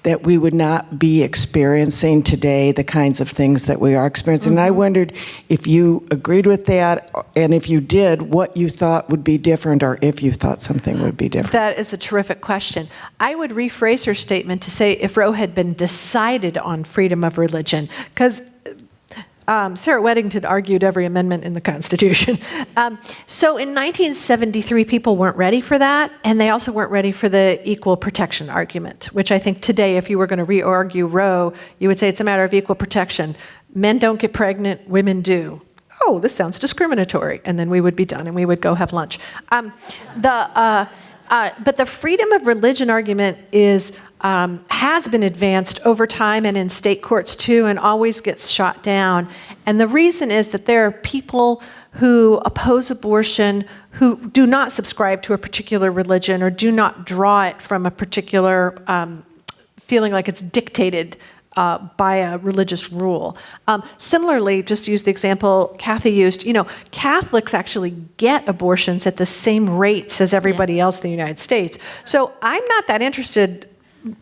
that we would not be experiencing today the kinds of things that we are experiencing. And I wondered if you agreed with that, and if you did, what you thought would be different, or if you thought something would be different. That is a terrific question. I would rephrase her statement to say if Roe had been decided on freedom of religion, because Sarah Weddington argued every amendment in the Constitution. So in 1973, people weren't ready for that, and they also weren't ready for the equal protection argument, which I think today, if you were going to re-argue Roe, you would say it's a matter of equal protection. Men don't get pregnant, women do. Oh, this sounds discriminatory, and then we would be done, and we would go have lunch. But the freedom of religion argument has been advanced over time and in state courts too, and always gets shot down. And the reason is that there are people who oppose abortion who do not subscribe to a particular religion or do not draw it from a particular feeling like it's dictated by a religious rule. Similarly, just to use the example Katha used, Catholics actually get abortions at the same rates as everybody else in the United States. So I'm not that interested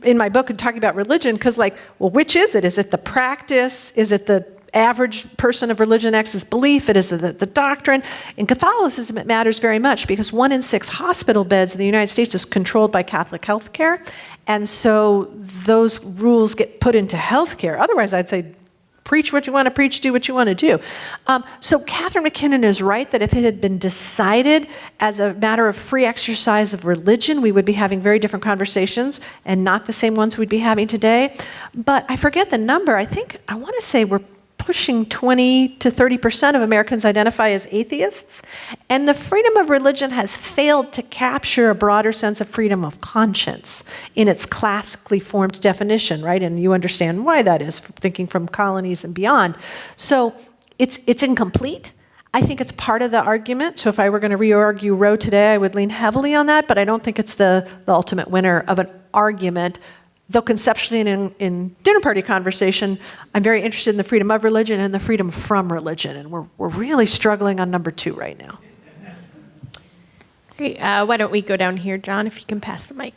in my book in talking about religion, because which is it? Is it the practice? Is it the average person of religion X's belief? It is the doctrine. In Catholicism, it matters very much, because 1 in 6 hospital beds in the United States is controlled by Catholic healthcare. And so those rules get put into healthcare. Otherwise, I'd say preach what you want to preach, do what you want to do. So Catherine McKinnon is right that if it had been decided as a matter of free exercise of religion, we would be having very different conversations and not the same ones we'd be having today. But I forget the number. I want to say we're pushing 20 to 30% of Americans identify as atheists. And the freedom of religion has failed to capture a broader sense of freedom of conscience in its classically formed definition, right? And you understand why that is, thinking from colonies and beyond. So it's incomplete. I think it's part of the argument. So if I were going to re-argue Roe today, I would lean heavily on that, but I don't think it's the ultimate winner of an argument. Though conceptually and in dinner party conversation, I'm very interested in the freedom of religion and the freedom from religion. And we're really struggling on number 2 right now. Great. Why don't we go down here, John, if you can pass the mic.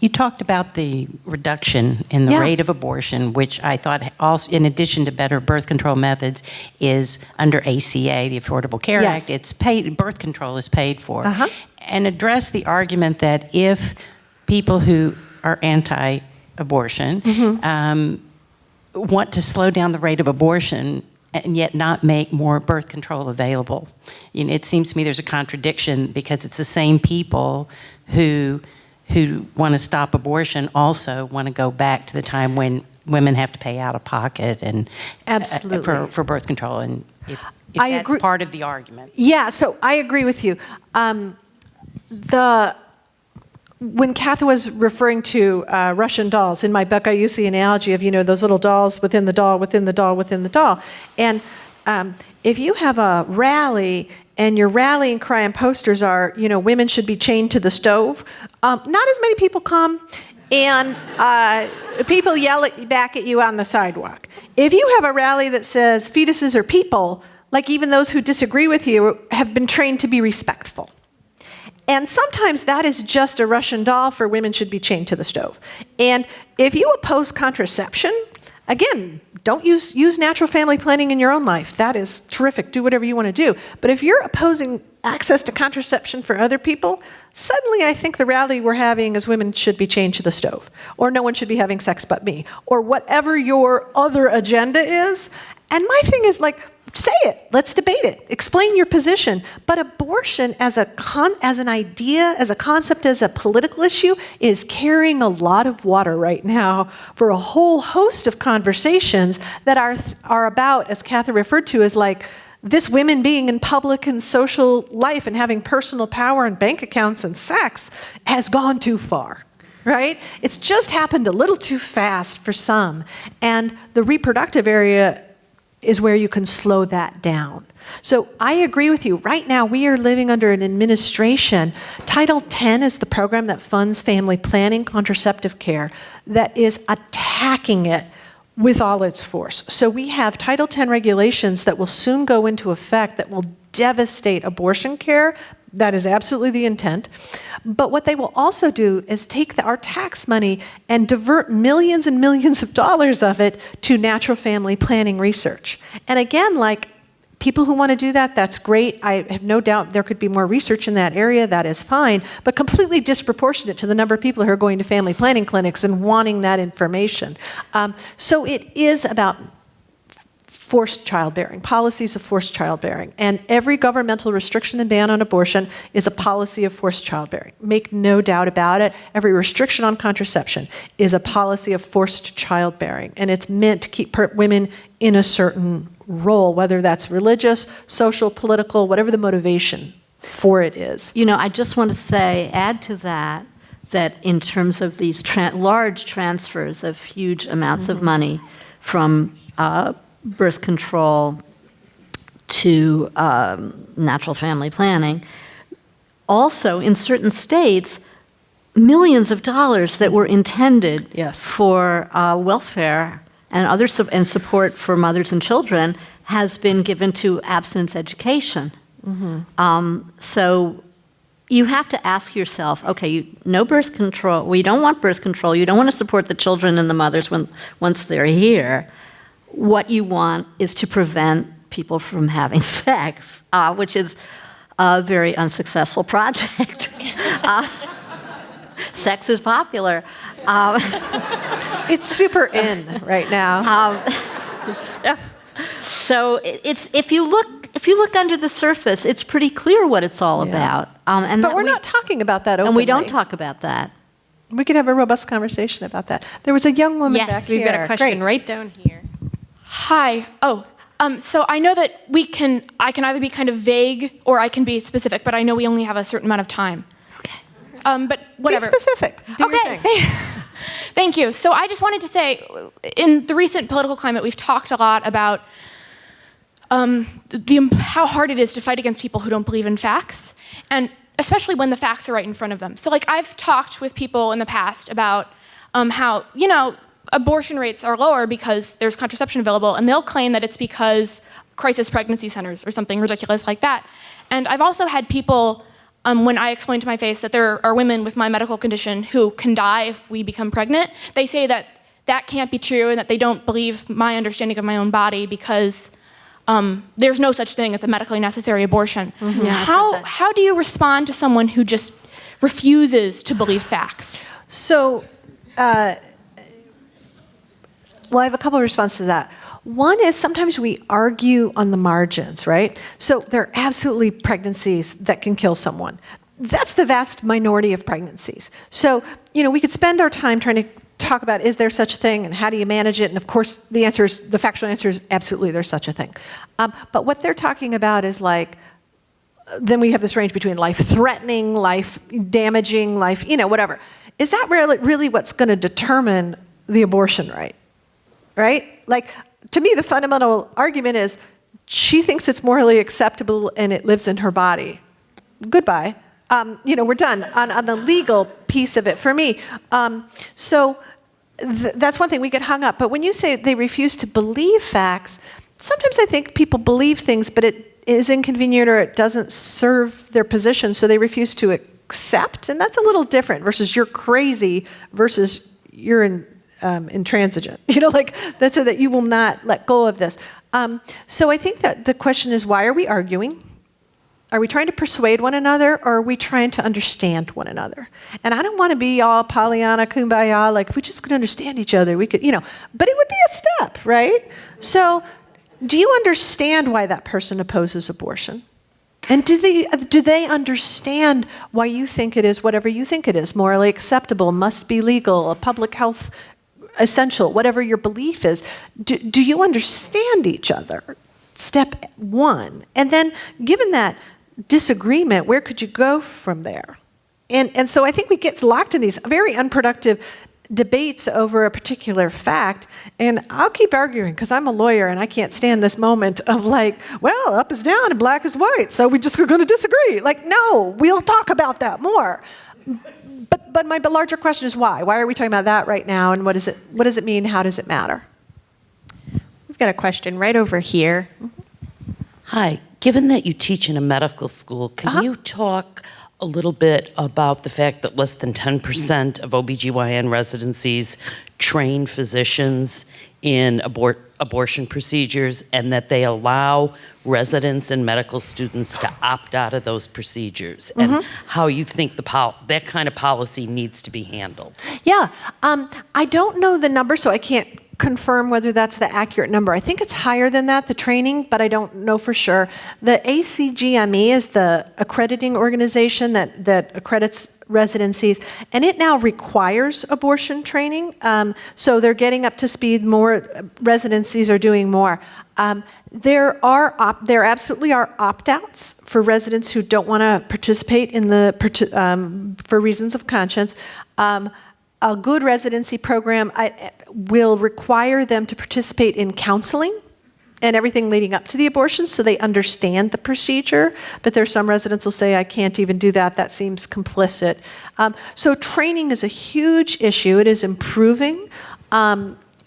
You talked about the reduction in the rate of abortion, which I thought also, in addition to better birth control methods, is under ACA, the Affordable Care Act. It's paid, birth control is paid for. And address the argument that if people who are anti-abortion want to slow down the rate of abortion and yet not make more birth control available. You know, it seems to me there's a contradiction because it's the same people who want to stop abortion also want to go back to the time when women have to pay out of pocket and for birth control. And if that's agree. Part of the argument. Yeah, so I agree with you. When Katha was referring to Russian dolls, in my book I use the analogy of, those little dolls within the doll, within the doll, within the doll. And if you have a rally and your rallying cry and posters are, women should be chained to the stove, not as many people come, and people yell back at you on the sidewalk. If you have a rally that says fetuses are people, like even those who disagree with you have been trained to be respectful. And sometimes that is just a Russian doll for women should be chained to the stove. And if you oppose contraception, again, don't use natural family planning in your own life. That is terrific. Do whatever you want to do. But if you're opposing access to contraception for other people, suddenly I think the rally we're having is women should be chained to the stove, or no one should be having sex but me, or whatever your other agenda is. And my thing is say it. Let's debate it. Explain your position. But abortion as an idea, as a concept, as a political issue is carrying a lot of water right now for a whole host of conversations that are about, as Katha referred to, as this women being in public and social life and having personal power and bank accounts and sex has gone too far. Right? It's just happened a little too fast for some. And the reproductive area is where you can slow that down. So I agree with you. Right now, we are living under an administration. Title 10 is the program that funds family planning, contraceptive care, that is attacking it with all its force. So we have Title 10 regulations that will soon go into effect that will devastate abortion care. That is absolutely the intent. But what they will also do is take our tax money and divert millions and millions of dollars of it to natural family planning research. And again, people who want to do that, that's great. I have no doubt there could be more research in that area. That is fine, but completely disproportionate to the number of people who are going to family planning clinics and wanting that information. So it is about forced childbearing, policies of forced childbearing. And every governmental restriction and ban on abortion is a policy of forced childbearing. Make no doubt about it. Every restriction on contraception is a policy of forced childbearing. And it's meant to keep women in a certain role, whether that's religious, social, political, whatever the motivation for it is. I just want to add to that in terms of these large transfers of huge amounts of money from birth control to natural family planning. Also, in certain states, millions of dollars that were intended for welfare and other and support for mothers and children has been given to abstinence education. So you have to ask yourself, okay, no birth control. We don't want birth control. You don't want to support the children and the mothers once they're here. What you want is to prevent people from having sex, which is a very unsuccessful project. Sex is popular. It's super in right now. So it's if you look under the surface, it's pretty clear what it's all about. But we're not talking about that openly. And we don't talk about that. We could have a robust conversation about that. There was a young woman back Yes, here. we've got a question Great. right down here. Hi. So I know that I can either be kind of vague or I can be specific, but I know we only have a certain amount of time. Okay. But whatever. Be specific. Do your Okay. thing. Thank you. So I just wanted to say, in the recent political climate, we've talked a lot about how hard it is to fight against people who don't believe in facts, and especially when the facts are right in front of them. So, like, I've talked with people in the past about how, abortion rates are lower because there's contraception available, and they'll claim that it's because crisis pregnancy centers or something ridiculous like that. And I've also had people, when I explain to my face that there are women with my medical condition who can die if we become pregnant, they say that that can't be true and that they don't believe my understanding of my own body because there's no such thing as a medically necessary abortion. Mm-hmm. Yeah, How do you respond to someone who just refuses to believe facts? So, well, I have a couple of responses to that. One is sometimes we argue on the margins, right? So there are absolutely pregnancies that can kill someone. That's the vast minority of pregnancies. So, we could spend our time trying to talk about, is there such a thing and how do you manage it? And of course, the factual answer is absolutely there's such a thing. But what they're talking about is like, then we have this range between life-threatening, life-damaging, whatever. Is that really what's going to determine the abortion right? Right? Like, to me, the fundamental argument is she thinks it's morally acceptable and it lives in her body. Goodbye. We're done on the legal piece of it for me. So that's one thing we get hung up. But when you say they refuse to believe facts, sometimes I think people believe things, but it is inconvenient or it doesn't serve their position, so they refuse to accept. And that's a little different versus you're crazy versus you're intransigent. That's that you will not let go of this. So I think that the question is, why are we arguing? Are we trying to persuade one another, or are we trying to understand one another? And I don't want to be all Pollyanna, kumbaya, like if we just could understand each other, we could, but it would be a step, right? So do you understand why that person opposes abortion? And do they understand why you think it is whatever you think it is, morally acceptable, must be legal, a public health essential, whatever your belief is? Do you understand each other? Step one. And then given that disagreement, where could you go from there? And so I think we get locked in these very unproductive debates over a particular fact, and I'll keep arguing because I'm a lawyer and I can't stand this moment of well, up is down and black is white, so we're going to disagree. No, we'll talk about that more. But my larger question is why? Why are we talking about that right now, and what does it mean? How does it matter? We've got a question right over here. Hi. Given that you teach in a medical school, can you talk a little bit about the fact that less than 10% of OBGYN residencies train physicians in abortion procedures, and that they allow residents and medical students to opt out of those procedures, and how you think that kind of policy needs to be handled? Yeah. I don't know the number, so I can't confirm whether that's the accurate number. I think it's higher than that, the training, but I don't know for sure. The ACGME is the accrediting organization that accredits residencies, and it now requires abortion training. So they're getting up to speed. More residencies are doing more. There absolutely are opt-outs for residents who don't want to participate in for reasons of conscience. A good residency program will require them to participate in counseling and everything leading up to the abortion so they understand the procedure. But there's some residents will say, I can't even do that. That seems complicit. So training is a huge issue. It is improving.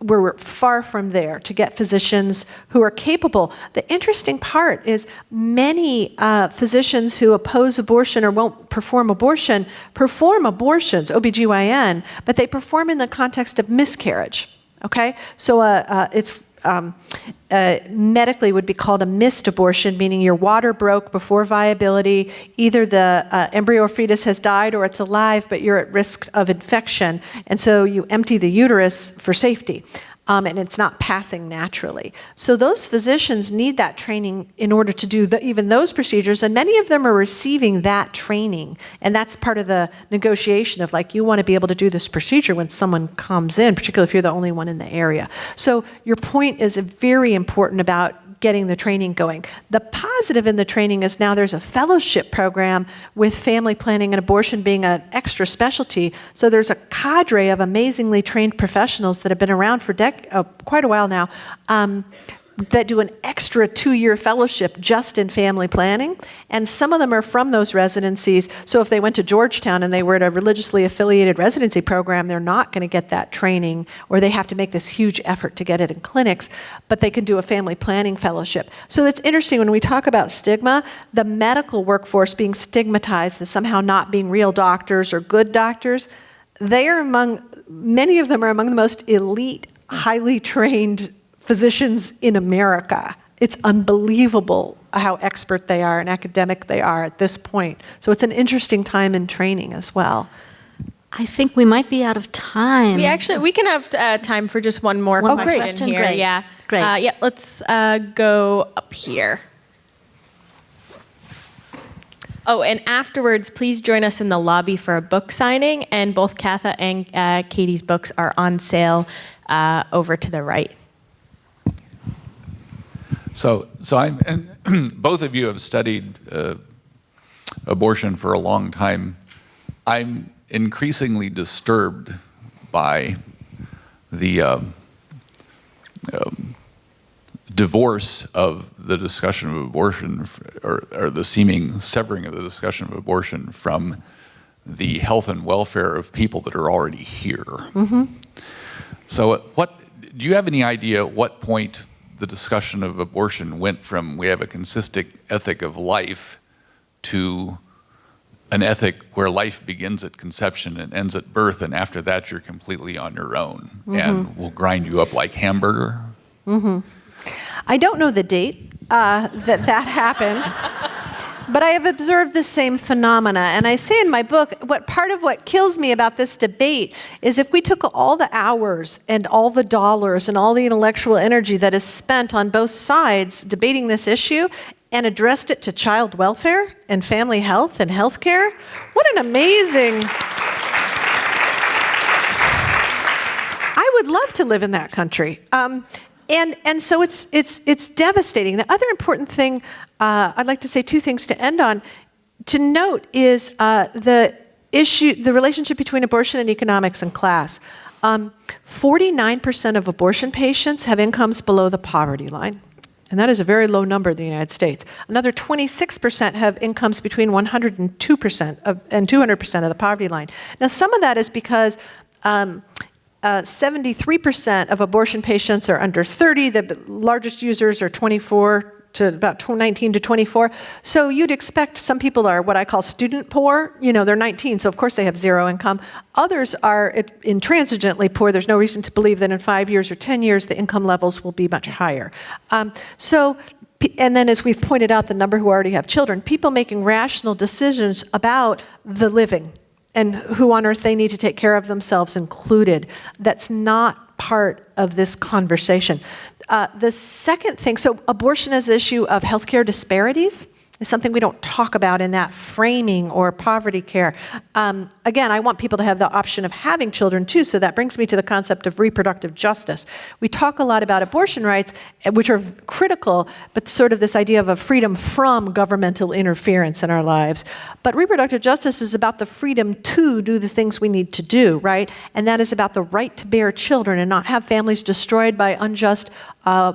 We're far from there to get physicians who are capable. The interesting part is many physicians who oppose abortion or won't perform abortions, OBGYN, but they perform in the context of miscarriage, okay? So it's medically would be called a missed abortion, meaning your water broke before viability. Either the embryo or fetus has died or it's alive, but you're at risk of infection. And so you empty the uterus for safety. And it's not passing naturally. So those physicians need that training in order to do even those procedures, and many of them are receiving that training. And that's part of the negotiation of, like, you want to be able to do this procedure when someone comes in, particularly if you're the only one in the area. So your point is very important about getting the training going. The positive in the training is now there's a fellowship program with family planning and abortion being an extra specialty. So there's a cadre of amazingly trained professionals that have been around for quite a while now, that do an extra 2-year fellowship just in family planning. And some of them are from those residencies. So if they went to Georgetown and they were at a religiously affiliated residency program, they're not going to get that training, or they have to make this huge effort to get it in clinics, but they can do a family planning fellowship. So it's interesting when we talk about stigma, the medical workforce being stigmatized as somehow not being real doctors or good doctors. Many of them are among the most elite, highly trained physicians in America. It's unbelievable how expert they are and academic they are at this point. So it's an interesting time in training as well. I think we might be out of time. We can have time for just one more question here. Great. Yeah. Great. Let's go up here. Oh, and afterwards, please join us in the lobby for a book signing. And both Katha and Katie's books are on sale over to the right. So and both of you have studied abortion for a long time. I'm increasingly disturbed by the divorce of the discussion of abortion, or the seeming severing of the discussion of abortion from the health and welfare of people that are already here. Mm-hmm. So do you have any idea at what point the discussion of abortion went from we have a consistent ethic of life to an ethic where life begins at conception and ends at birth, and after that you're completely on your own, mm-hmm. and we'll grind you up like hamburger? Mm-hmm. I don't know the date that happened, but I have observed the same phenomena. And I say in my book, part of what kills me about this debate is if we took all the hours and all the dollars and all the intellectual energy that is spent on both sides debating this issue and addressed it to child welfare and family health and healthcare, what an amazing... I would love to live in that country. And so it's devastating. The other important thing, I'd like to say two things to end on, to note is the relationship between abortion and economics and class. 49% of abortion patients have incomes below the poverty line. And that is a very low number in the United States. Another 26% have incomes between 102% and 200% of the poverty line. Now, some of that is because 73% of abortion patients are under 30. The largest users are 24 to about 19 to 24. So you'd expect some people are what I call student poor. They're 19, so of course they have zero income. Others are intransigently poor. There's no reason to believe that in 5 years or 10 years the income levels will be much higher. And then, as we've pointed out, the number who already have children, people making rational decisions about the living and who on earth they need to take care of themselves included. That's not part of this conversation. The second thing, so abortion as an issue of healthcare disparities is something we don't talk about in that framing, or poverty care. Again, I want people to have the option of having children too, so that brings me to the concept of reproductive justice. We talk a lot about abortion rights, which are critical, but sort of this idea of a freedom from governmental interference in our lives. But reproductive justice is about the freedom to do the things we need to do, right? And that is about the right to bear children and not have families destroyed by unjust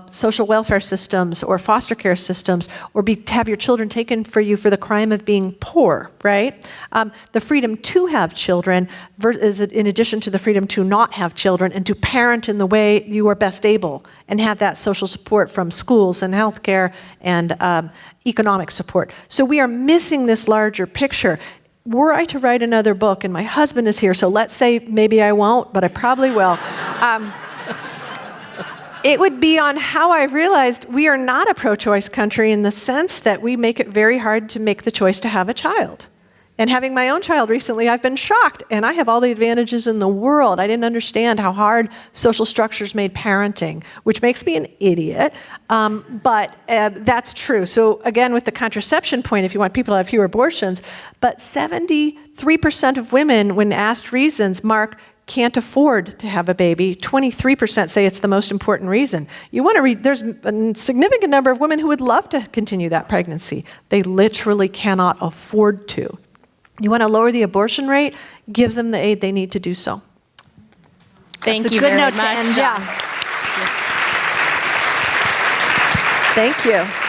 social welfare systems or foster care systems, or to have your children taken for you for the crime of being poor, right? The freedom to have children is in addition to the freedom to not have children and to parent in the way you are best able and have that social support from schools and healthcare and economic support. So we are missing this larger picture. Were I to write another book, and my husband is here, so let's say maybe I won't, but I probably will. It would be on how I've realized we are not a pro-choice country in the sense that we make it very hard to make the choice to have a child. And having my own child recently, I've been shocked, and I have all the advantages in the world. I didn't understand how hard social structures made parenting, which makes me an idiot, but that's true. So again, with the contraception point, if you want people to have fewer abortions, but 73% of women, when asked reasons, mark can't afford to have a baby. 23% say it's the most important reason. You want to read, there's a significant number of women who would love to continue that pregnancy. They literally cannot afford to. You want to lower the abortion rate? Give them the aid they need to do so. Thank you That's a good very note much. to end on. Thank you.